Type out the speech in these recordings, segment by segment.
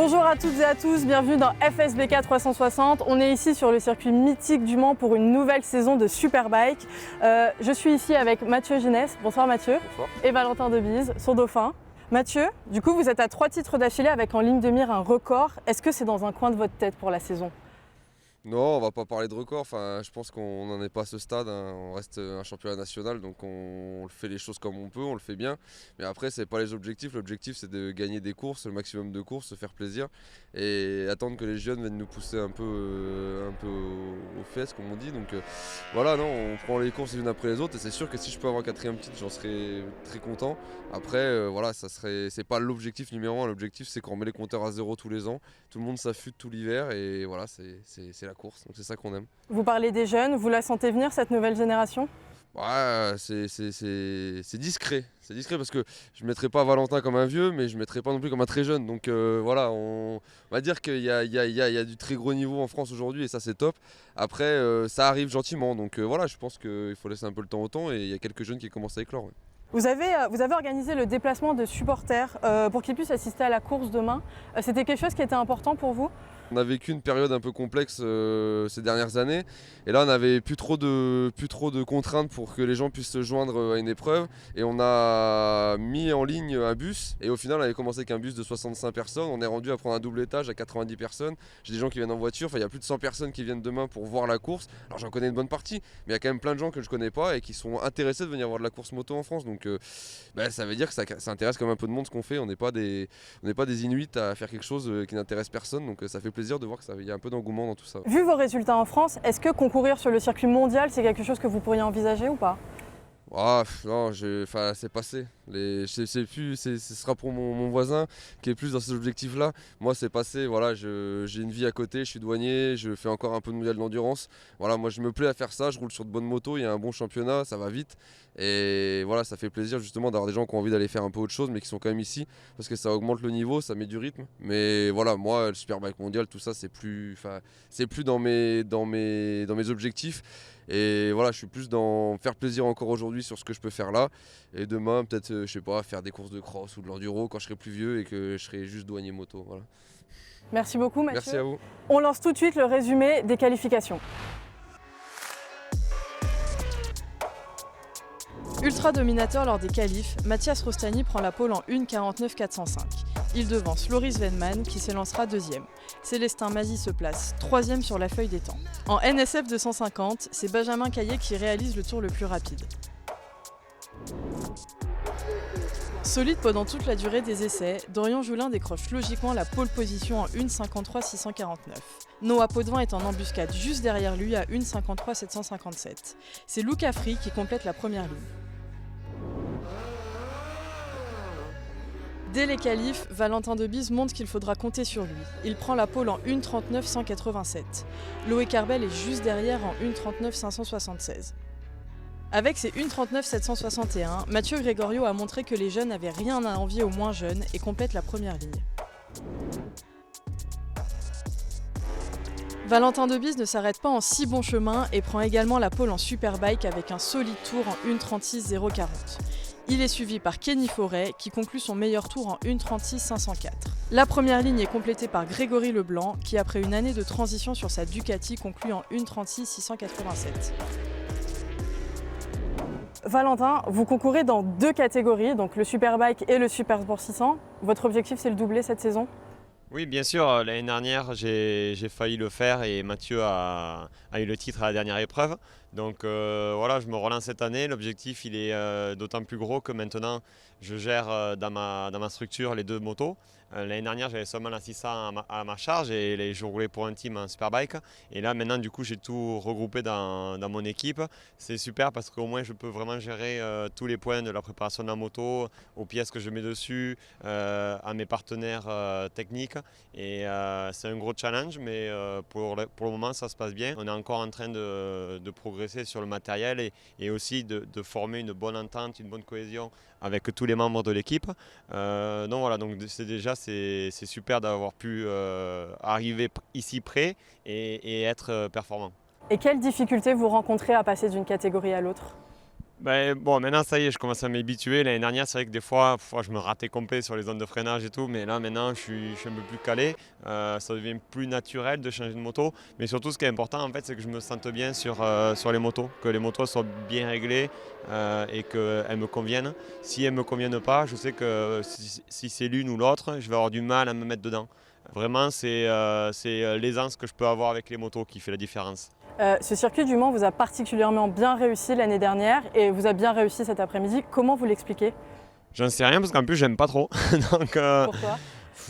Bonjour à toutes et à tous, bienvenue dans FSBK 360. On est ici sur le circuit mythique du Mans pour une nouvelle saison de Superbike. Je suis ici avec Mathieu Ginès. Bonsoir Mathieu. Bonsoir. Et Valentin Debise, son dauphin. Mathieu, du coup vous êtes à 3 titres d'affilée avec en ligne de mire un record. Est-ce que c'est dans un coin de votre tête pour la saison ? Non, on va pas parler de record. Enfin, je pense qu'on n'en est pas à ce stade, hein. On reste un championnat national, donc on fait les choses comme on peut, on le fait bien. Mais après, c'est pas les objectifs. L'objectif, c'est de gagner des courses, le maximum de courses, se faire plaisir et attendre que les jeunes viennent nous pousser un peu aux fesses, comme on dit. Donc voilà, non, on prend les courses les unes après les autres. Et c'est sûr que si je peux avoir 4e titre, j'en serais très content. Après, voilà, c'est pas l'objectif numéro 1. L'objectif, c'est qu'on met les compteurs à zéro tous les ans. Tout le monde s'affûte tout l'hiver et voilà, c'est la course, donc c'est ça qu'on aime. Vous parlez des jeunes, vous la sentez venir cette nouvelle génération ? Ouais, c'est discret. C'est discret parce que je ne mettrai pas Valentin comme un vieux, mais je ne mettrai pas non plus comme un très jeune. Donc voilà, on va dire qu'il y a du très gros niveau en France aujourd'hui et ça c'est top. Après, ça arrive gentiment. Donc voilà, je pense qu'il faut laisser un peu le temps au temps et il y a quelques jeunes qui commencent à éclore. Ouais. Vous avez organisé le déplacement de supporters pour qu'ils puissent assister à la course demain. C'était quelque chose qui était important pour vous ? On a vécu une période un peu complexe ces dernières années et là on n'avait plus trop de contraintes pour que les gens puissent se joindre à une épreuve et on a mis en ligne un bus et au final on avait commencé avec un bus de 65 personnes, on est rendu à prendre un double étage à 90 personnes, j'ai des gens qui viennent en voiture, enfin il y a plus de 100 personnes qui viennent demain pour voir la course, alors j'en connais une bonne partie mais il y a quand même plein de gens que je connais pas et qui sont intéressés de venir voir de la course moto en France donc ça veut dire que ça intéresse quand même un peu de monde ce qu'on fait, on n'est pas des Inuits à faire quelque chose qui n'intéresse personne donc ça fait plaisir de voir qu'il y a un peu d'engouement dans tout ça. Vu vos résultats en France, est-ce que concourir sur le circuit mondial, c'est quelque chose que vous pourriez envisager ou pas ? Ah, non, c'est passé. Ce sera pour mon voisin qui est plus dans ces objectifs-là. Moi, c'est passé. Voilà, j'ai une vie à côté, je suis douanier, je fais encore un peu de mondial d'endurance. Voilà, moi, je me plais à faire ça. Je roule sur de bonnes motos, il y a un bon championnat, ça va vite. Et voilà, ça fait plaisir justement d'avoir des gens qui ont envie d'aller faire un peu autre chose, mais qui sont quand même ici parce que ça augmente le niveau, ça met du rythme. Mais voilà, moi, le Superbike mondial, tout ça, c'est plus dans mes objectifs. Et voilà, je suis plus dans faire plaisir encore aujourd'hui sur ce que je peux faire là. Et demain, peut-être, je sais pas, faire des courses de cross ou de l'enduro quand je serai plus vieux et que je serai juste douanier moto. Voilà. Merci beaucoup Mathieu. Merci à vous. On lance tout de suite le résumé des qualifications. Ultra dominateur lors des qualifs, Mathias Rostani prend la pole en 1:49.405. Il devance Loris Venman qui s'élancera 2e. Célestin Mazzi se place 3e sur la feuille des temps. En NSF 250, c'est Benjamin Caillet qui réalise le tour le plus rapide. Solide pendant toute la durée des essais, Dorian Joulin décroche logiquement la pole position en 1:53.649. Noah Potvin est en embuscade juste derrière lui à 1:53.757. C'est Luca Fri qui complète la première ligne. Dès les qualifs, Valentin Debise montre qu'il faudra compter sur lui. Il prend la pole en 1:39.187. Loé Carbel est juste derrière en 1:39.576. Avec ses 1:39.761, Mathieu Gregorio a montré que les jeunes n'avaient rien à envier aux moins jeunes et complète la première ligne. Valentin Debise ne s'arrête pas en si bon chemin et prend également la pole en Superbike avec un solide tour en 1:36.040. Il est suivi par Kenny Forêt qui conclut son meilleur tour en 1:36.504. La première ligne est complétée par Grégory Leblanc qui après une année de transition sur sa Ducati conclut en 1:36.687. Valentin, vous concourez dans 2 catégories, donc le Superbike et le Super Sport 600. Votre objectif c'est le doubler cette saison ? Oui, bien sûr. L'année dernière, j'ai failli le faire et Mathieu a eu le titre à la dernière épreuve. Donc voilà, je me relance cette année. L'objectif, il est d'autant plus gros que maintenant, je gère dans ma structure les 2 motos. L'année dernière, j'avais seulement la 600 à ma charge et je roulais pour un team en Superbike. Et là, maintenant, du coup, j'ai tout regroupé dans mon équipe. C'est super parce qu'au moins, je peux vraiment gérer tous les points de la préparation de la moto, aux pièces que je mets dessus, à mes partenaires techniques. Et c'est un gros challenge, mais pour le moment, ça se passe bien. On est encore en train de progresser sur le matériel et aussi de former une bonne entente, une bonne cohésion avec tous les membres de l'équipe. Donc voilà, donc c'est super d'avoir pu arriver ici près et être performant. Et quelles difficultés vous rencontrez à passer d'une catégorie à l'autre ? Bon, maintenant ça y est, je commence à m'habituer. L'année dernière, c'est vrai que des fois, je me ratais complet sur les zones de freinage et tout, mais là maintenant, je suis un peu plus calé. Ça devient plus naturel de changer de moto. Mais surtout, ce qui est important, en fait, c'est que je me sente bien sur les motos, que les motos soient bien réglées et qu'elles me conviennent. Si elles ne me conviennent pas, je sais que si c'est l'une ou l'autre, je vais avoir du mal à me mettre dedans. Vraiment, c'est l'aisance que je peux avoir avec les motos qui fait la différence. Ce circuit du Mans vous a particulièrement bien réussi l'année dernière et vous a bien réussi cet après-midi. Comment vous l'expliquez? J'en sais rien parce qu'en plus, j'aime pas trop. Donc, Pourquoi?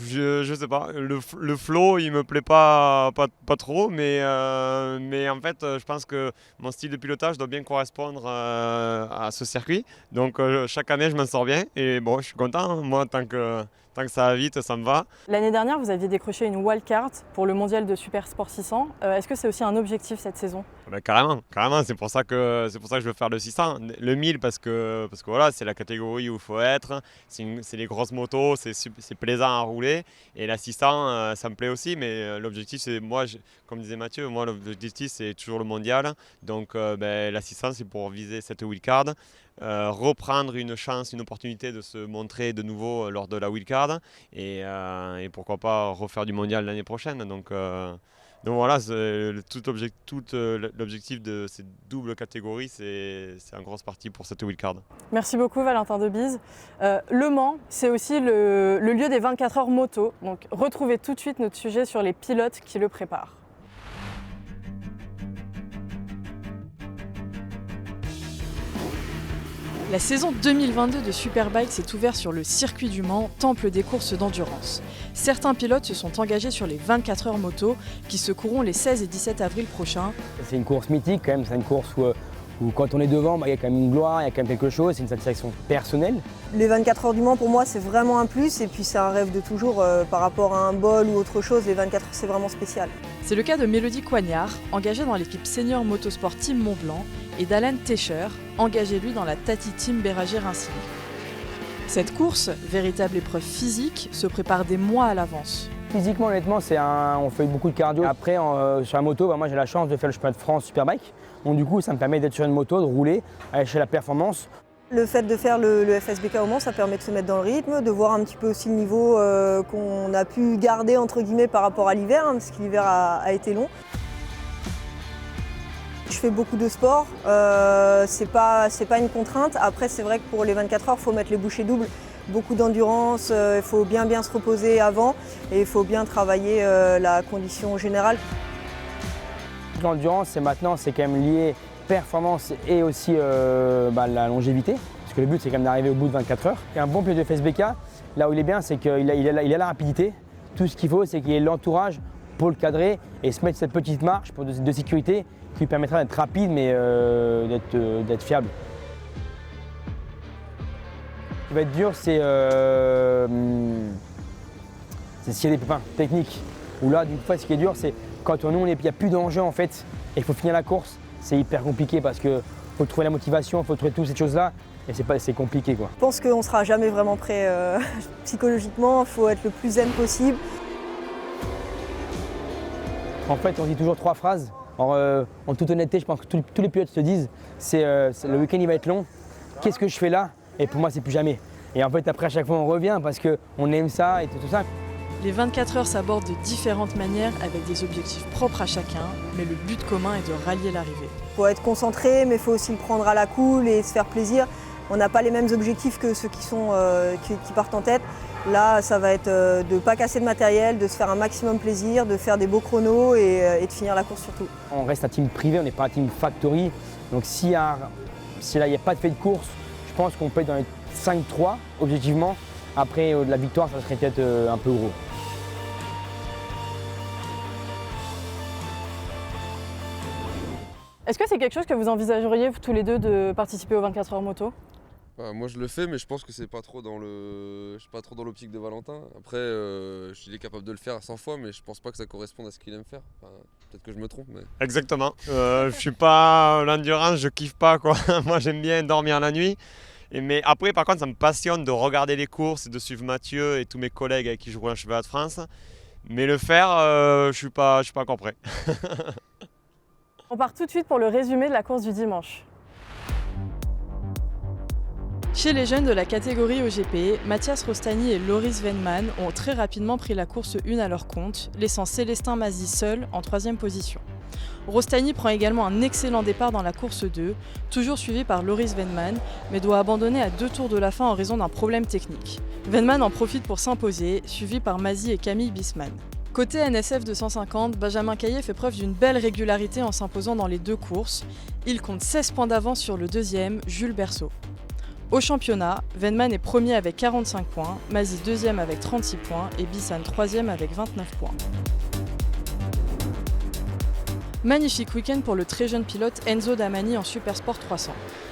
je sais pas, le flow il me plaît pas trop, mais en fait je pense que mon style de pilotage doit bien correspondre à ce circuit. Donc chaque année je m'en sors bien et bon, je suis content, hein. Moi tant que ça va vite, ça me va. L'année dernière, vous aviez décroché une wildcard pour le mondial de Super Sport 600. Est-ce que c'est aussi un objectif cette saison? Carrément, c'est pour ça que je veux faire le 600. Le 1000 parce que voilà, c'est la catégorie où il faut être, c'est les grosses motos, c'est plaisant à rouler. Et la 600, ça me plaît aussi, mais l'objectif c'est, comme disait Mathieu, moi l'objectif c'est toujours le mondial. Donc la 600 c'est pour viser cette wildcard. Reprendre une chance, une opportunité de se montrer de nouveau lors de la wildcard et pourquoi pas refaire du mondial l'année prochaine. Donc voilà, l'objectif de cette double catégorie, c'est en grosse partie pour cette wildcard. Merci beaucoup Valentin Debise. Le Mans, c'est aussi le lieu des 24 heures moto. Donc retrouvez tout de suite notre sujet sur les pilotes qui le préparent. La saison 2022 de Superbike s'est ouverte sur le circuit du Mans, temple des courses d'endurance. Certains pilotes se sont engagés sur les 24 heures moto qui se courront les 16 et 17 avril prochains. C'est une course mythique quand même, c'est une course où quand on est devant, il y a quand même une gloire, il y a quand même quelque chose, c'est une satisfaction personnelle. Les 24 heures du Mans pour moi c'est vraiment un plus et puis c'est un rêve de toujours par rapport à un bol ou autre chose, les 24 heures c'est vraiment spécial. C'est le cas de Mélodie Coignard, engagée dans l'équipe senior motosport Team Mont-Blanc, et d'Alan Tescher, engagé lui dans la Tati Team Béragé-Racing. Cette course, véritable épreuve physique, se prépare des mois à l'avance. Physiquement, honnêtement, on fait beaucoup de cardio. Après, sur la moto, moi j'ai la chance de faire le championnat de France Superbike. Donc du coup, ça me permet d'être sur une moto, de rouler, aller chez la performance. Le fait de faire le FSBK au Mans, ça permet de se mettre dans le rythme, de voir un petit peu aussi le niveau qu'on a pu garder entre guillemets par rapport à l'hiver, hein, parce que l'hiver a été long. Je fais beaucoup de sport, c'est pas une contrainte. Après, c'est vrai que pour les 24 heures, il faut mettre les bouchées doubles. Beaucoup d'endurance, il faut bien se reposer avant et il faut bien travailler la condition générale. L'endurance, c'est quand même lié performance et aussi la longévité. Parce que le but, c'est quand même d'arriver au bout de 24 heures. Et un bon pilote de FSBK, là où il est bien, c'est qu'il a la rapidité. Tout ce qu'il faut, c'est qu'il ait l'entourage pour le cadrer et se mettre cette petite marche de sécurité qui lui permettra d'être rapide mais d'être fiable. Ce qui va être dur, c'est s'il y a des pépins techniques. Où là, d'une fois, ce qui est dur, c'est quand il n'y a plus d'enjeu en fait et il faut finir la course, c'est hyper compliqué parce qu'il faut trouver la motivation, il faut trouver toutes ces choses-là et c'est compliqué, quoi. Je pense qu'on ne sera jamais vraiment prêt psychologiquement, il faut être le plus zen possible. En fait, on dit toujours 3 phrases. Alors, en toute honnêteté, je pense que tous les pilotes se disent, le week-end il va être long, qu'est-ce que je fais là? Et pour moi, c'est plus jamais. Et en fait, après, à chaque fois, on revient parce qu'on aime ça et tout ça. Les 24 heures s'abordent de différentes manières avec des objectifs propres à chacun, mais le but commun est de rallier l'arrivée. Il faut être concentré, mais il faut aussi le prendre à la cool et se faire plaisir. On n'a pas les mêmes objectifs que ceux qui partent en tête. Là, ça va être de ne pas casser de matériel, de se faire un maximum plaisir, de faire des beaux chronos et de finir la course surtout. On reste un team privé, on n'est pas un team factory. Donc si là, il n'y a pas de fait de course, je pense qu'on peut être dans les 5-3, objectivement. Après, de la victoire, ça serait peut-être un peu gros. Est-ce que c'est quelque chose que vous envisageriez vous, tous les deux de participer aux 24 heures moto? Moi je le fais, mais je pense que c'est pas trop dans l'optique de Valentin. Après, il est capable de le faire 100 fois, mais je pense pas que ça corresponde à ce qu'il aime faire. Enfin, peut-être que je me trompe, mais... Exactement. Je suis pas l'endurance, je kiffe pas, quoi. Moi j'aime bien dormir la nuit. Mais après, par contre, ça me passionne de regarder les courses et de suivre Mathieu et tous mes collègues avec qui je roule en championnat de France. Mais le faire, je suis pas encore prêt. On part tout de suite pour le résumé de la course du dimanche. Chez les jeunes de la catégorie OGP, Mathias Rostani et Loris Venman ont très rapidement pris la course 1 à leur compte, laissant Célestin Mazzi seul en 3e position. Rostani prend également un excellent départ dans la course 2, toujours suivi par Loris Venman, mais doit abandonner à 2 tours de la fin en raison d'un problème technique. Venman en profite pour s'imposer, suivi par Mazzi et Camille Bisman. Côté NSF 250, Benjamin Caillé fait preuve d'une belle régularité en s'imposant dans les 2 courses. Il compte 16 points d'avance sur le deuxième, Jules Berceau. Au championnat, Venman est premier avec 45 points, Mazzi deuxième avec 36 points et Bisman troisième avec 29 points. Magnifique week-end pour le très jeune pilote Enzo Damani en Supersport 300.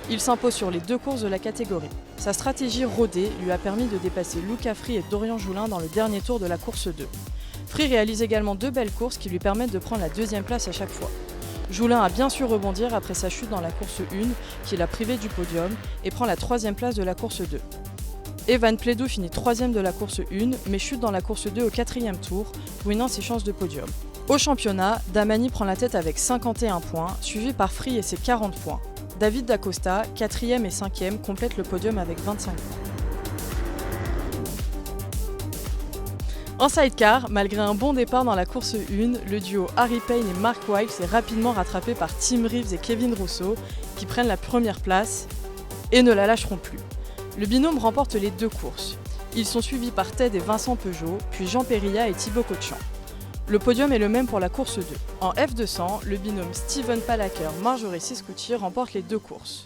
Il s'impose sur les 2 courses de la catégorie. Sa stratégie rodée lui a permis de dépasser Luca Fri et Dorian Joulin dans le dernier tour de la course 2. Fri réalise également 2 belles courses qui lui permettent de prendre la 2e place à chaque fois. Joulin a bien su rebondir après sa chute dans la course 1 qui l'a privé du podium et prend la 3e place de la course 2. Evan Plédou finit 3e de la course 1 mais chute dans la course 2 au 4e tour, ruinant ses chances de podium. Au championnat, Damani prend la tête avec 51 points, suivi par Fri et ses 40 points. David Dacosta, 4e et 5e, complète le podium avec 25 points. En sidecar, malgré un bon départ dans la course 1, le duo Harry Payne et Mark Wilde est rapidement rattrapé par Tim Reeves et Kevin Rousseau, qui prennent la première place et ne la lâcheront plus. Le binôme remporte les 2 courses. Ils sont suivis par Ted et Vincent Peugeot, puis Jean Périlla et Thibaut Cotchamp. Le podium est le même pour la course 2. En F200, le binôme Steven Palaker-Marjorie Siscucci remporte les 2 courses.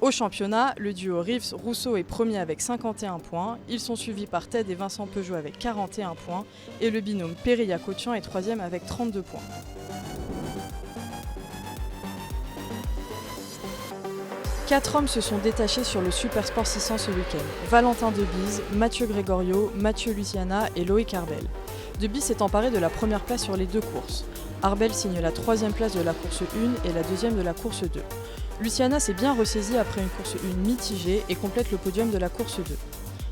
Au championnat, le duo Reeves-Rousseau est premier avec 51 points, ils sont suivis par Ted et Vincent Peugeot avec 41 points, et le binôme Périlla-Cotchamp est 3e avec 32 points. Quatre hommes se sont détachés sur le Supersport 600 ce week-end. Valentin Debise, Mathieu Gregorio, Mathieu Luciana et Loïc Arbel. Debise s'est emparé de la première place sur les 2 courses. Arbel signe la 3e place de la course 1 et la 2e de la course 2. Luciana s'est bien ressaisie après une course 1 mitigée et complète le podium de la course 2.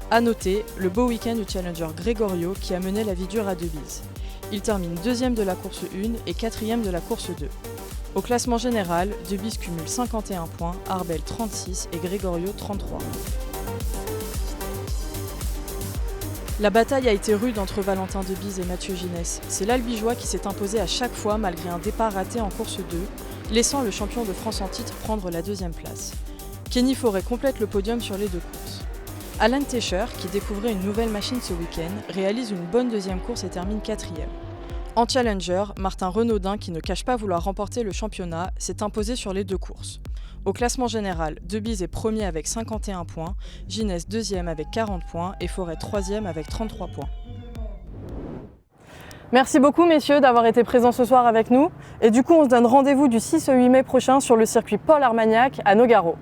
A noter, le beau week-end du challenger Gregorio qui a mené la vie dure à Debise. Il termine 2e de la course 1 et 4e de la course 2. Au classement général, Debise cumule 51 points, Arbel 36 et Gregorio 33. La bataille a été rude entre Valentin Debise et Mathieu Ginès. C'est l'Albigeois qui s'est imposé à chaque fois malgré un départ raté en course 2, laissant le champion de France en titre prendre la 2e place. Kenny Forêt complète le podium sur les 2 courses. Alan Tescher, qui découvrait une nouvelle machine ce week-end, réalise une bonne 2e course et termine 4e. En challenger, Martin Renaudin, qui ne cache pas vouloir remporter le championnat, s'est imposé sur les 2 courses. Au classement général, Debise est premier avec 51 points, Ginès 2e avec 40 points et Forêt 3e avec 33 points. Merci beaucoup messieurs d'avoir été présents ce soir avec nous. Et du coup, on se donne rendez-vous du 6 au 8 mai prochain sur le circuit Paul Armagnac à Nogaro.